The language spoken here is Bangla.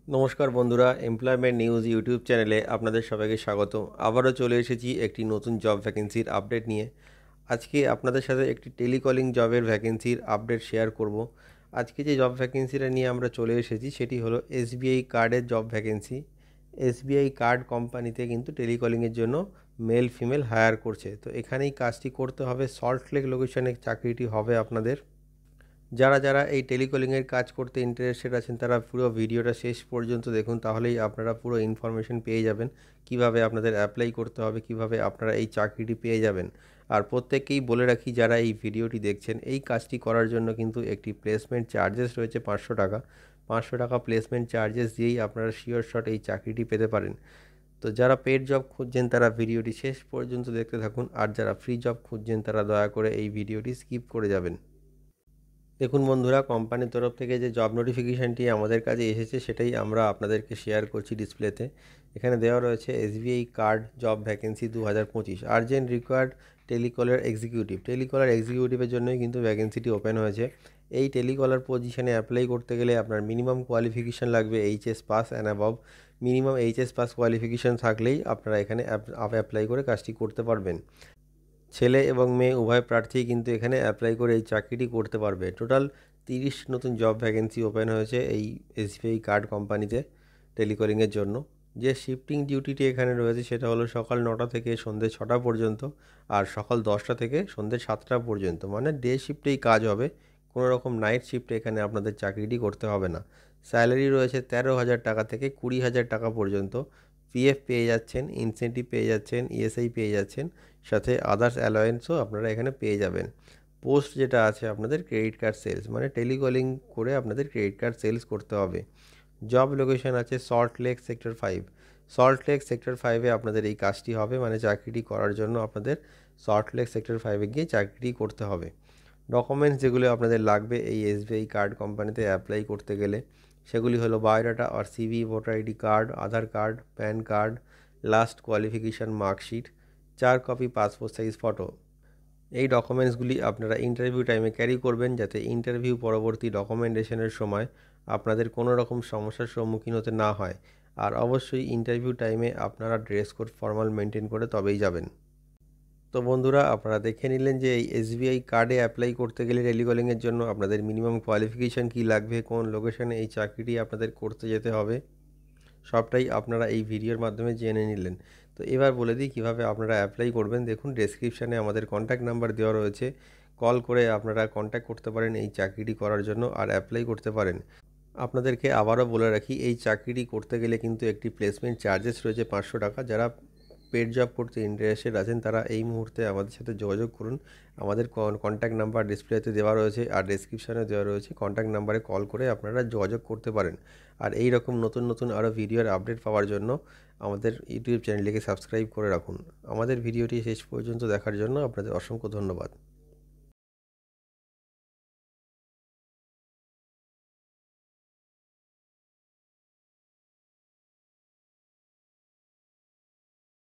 নমস্কার বন্ধুরা, এমপ্লয়মেন্ট নিউজ ইউটিউব চ্যানেলে আপনাদের সবাইকে স্বাগত। আবারও চলে এসেছি একটি নতুন জব ভ্যাকেন্সির আপডেট নিয়ে। আজকে আপনাদের সাথে একটি টেলিকলিং জবের ভ্যাকেন্সির আপডেট শেয়ার করব। আজকে যে জব ভ্যাকেন্সিটা নিয়ে আমরা চলে এসেছি সেটি হলো এসবিআই কার্ডের জব ভ্যাকেন্সি। এসবিআই কার্ড কোম্পানিতে কিন্তু টেলিকলিংয়ের জন্য মেল ফিমেল হায়ার করছে। তো এখানেই কাজটি করতে হবে, সল্টলেক লোকেশনে চাকরিটি হবে আপনাদের। যারা যারা এই টেলিকলিংয়ের কাজ করতে ইন্টারেস্টেড আছেন তারা পুরো ভিডিওটা শেষ পর্যন্ত দেখুন, তাহলেই আপনারা পুরো ইনফরমেশন পেয়ে যাবেন কিভাবে আপনাদের অ্যাপ্লাই করতে হবে, কিভাবে আপনারা এই চাকরিটি পেয়ে যাবেন। আর প্রত্যেককেই বলে রাখি, যারা এই ভিডিওটি দেখছেন, এই কাজটি করার জন্য কিন্তু একটি প্লেসমেন্ট চার্জেস রয়েছে 500 টাকা। 500 টাকা প্লেসমেন্ট চার্জেস দিয়েই আপনারা শিওর শট এই চাকরিটি পেতে পারেন। তো যারা পেড জব খুঁজছেন তারা ভিডিওটি শেষ পর্যন্ত দেখতে থাকুন, আর যারা ফ্রি জব খুঁজছেন তারা দয়া করে এই ভিডিওটি স্কিপ করে যাবেন। দেখুন বন্ধুরা, কোম্পানির তরফ থেকে যে জব নোটিফিকেশানটি আমাদের কাছে এসেছে সেটাই আমরা আপনাদেরকে শেয়ার করছি ডিসপ্লেতে। এখানে দেওয়া রয়েছে SBI card job vacancy 2025 urgent required telecaller executive. Telecaller এক্সিকিউটিভের জন্যই কিন্তু ভ্যাকেন্সিটি ওপেন হয়েছে। এই টেলিকলার পজিশনে অ্যাপ্লাই করতে গেলে আপনার মিনিমাম কোয়ালিফিকেশান লাগবে HS pass and above. Minimum HS pass qualification থাকলেই আপনারা এখানে অ্যাপ্লাই করে কাজটি করতে পারবেন। ছেলে এবং মেয়ে উভয় প্রার্থীই কিন্তু এখানে অ্যাপ্লাই করে এই চাকরিটি করতে পারবে। টোটাল 30 নতুন জব ভ্যাকেন্সি ওপেন হয়েছে এই এসবিআই কার্ড কোম্পানিতে টেলিকলিংয়ের জন্য। যে শিফটিং ডিউটিটি এখানে রয়েছে সেটা হলো সকাল 9টা থেকে সন্ধ্যে 6টা পর্যন্ত, আর সকাল 10টা থেকে সন্ধ্যে 7টা পর্যন্ত, মানে ডে শিফটেই কাজ হবে। কোনো রকম নাইট শিফটে এখানে আপনাদের চাকরিটি করতে হবে না। স্যালারি রয়েছে 13,000 টাকা থেকে 20,000 টাকা পর্যন্ত। পিএফ পেয়ে যাচ্ছেন, ইনসেন্টিভ পেয়ে যাচ্ছেন, ইএসআই পেয়ে যাচ্ছেন, সাথে আদার্স অ্যালায়েন্সও আপনারা এখানে পেয়ে যাবেন। পোস্ট যেটা আছে আপনাদের ক্রেডিট কার্ড সেলস, মানে টেলিকলিং করে আপনাদের ক্রেডিট কার্ড সেলস করতে হবে। জব লোকেশন আছে সল্টলেক সেক্টর 5। সল্টলেক সেক্টর 5-এ আপনাদের এই কাজটি হবে, মানে চাকরিটি করার জন্য আপনাদের সল্টলেক সেক্টর 5-এ গিয়ে চাকরিটি করতে হবে। ডকুমেন্টস যেগুলো আপনাদের লাগবে এই এসবিআই কার্ড কোম্পানিতে অ্যাপ্লাই করতে গেলে সেগুলি হলো বায়োডাটা আর CV, voter ID card, Aadhaar card, PAN card, last qualification marksheet, 4 copy passport size photo. এই ডকুমেন্টসগুলি আপনারা ইন্টারভিউ টাইমে ক্যারি করবেন, যাতে ইন্টারভিউ পরবর্তী ডকুমেন্টেশনের সময় আপনাদের কোনো রকম সমস্যার সম্মুখীন হতে না হয়। আর অবশ্যই ইন্টারভিউ টাইমে আপনারা ড্রেস কোড ফর্মাল মেনটেন করে তবেই যাবেন। তো বন্ধুরা, আপনারা দেখে নিলেন যে এই এসবিআই কার্ডে অ্যাপ্লাই করতে গেলে টেলিকলিংয়ের জন্য আপনাদের মিনিমাম কোয়ালিফিকেশান কী লাগবে, কোন লোকেশনে এই চাকরিটি আপনাদের করতে যেতে হবে, সবটাই আপনারা এই ভিডিওর মাধ্যমে জেনে নিলেন। তো এবার বলে দিই কীভাবে আপনারা অ্যাপ্লাই করবেন। দেখুন, ডেসক্রিপশানে আমাদের কন্ট্যাক্ট নাম্বার দেওয়া রয়েছে। কল করে আপনারা কন্ট্যাক্ট করতে পারেন এই চাকরিটি করার জন্য আর অ্যাপ্লাই করতে পারেন। আপনাদেরকে আবারও বলে রাখি, এই চাকরিটি করতে গেলে কিন্তু একটি প্লেসমেন্ট চার্জেস রয়েছে 500 টাকা। যারা পেড জব করতে ইন্টারেস্টেড আছেন তারা এই মুহূর্তে আমাদের সাথে যোগাযোগ করুন। আমাদের কন্ট্যাক্ট নাম্বার ডিসপ্লেতে দেওয়া রয়েছে আর ডেসক্রিপশানে দেওয়া রয়েছে। কন্ট্যাক্ট নাম্বারে কল করে আপনারা যোগাযোগ করতে পারেন। আর এই রকম নতুন নতুন আরও ভিডিওর আপডেট পাওয়ার জন্য আমাদের ইউটিউব চ্যানেলটিকে সাবস্ক্রাইব করে রাখুন। আমাদের ভিডিওটি শেষ পর্যন্ত দেখার জন্য আপনাদের অসংখ্য ধন্যবাদ।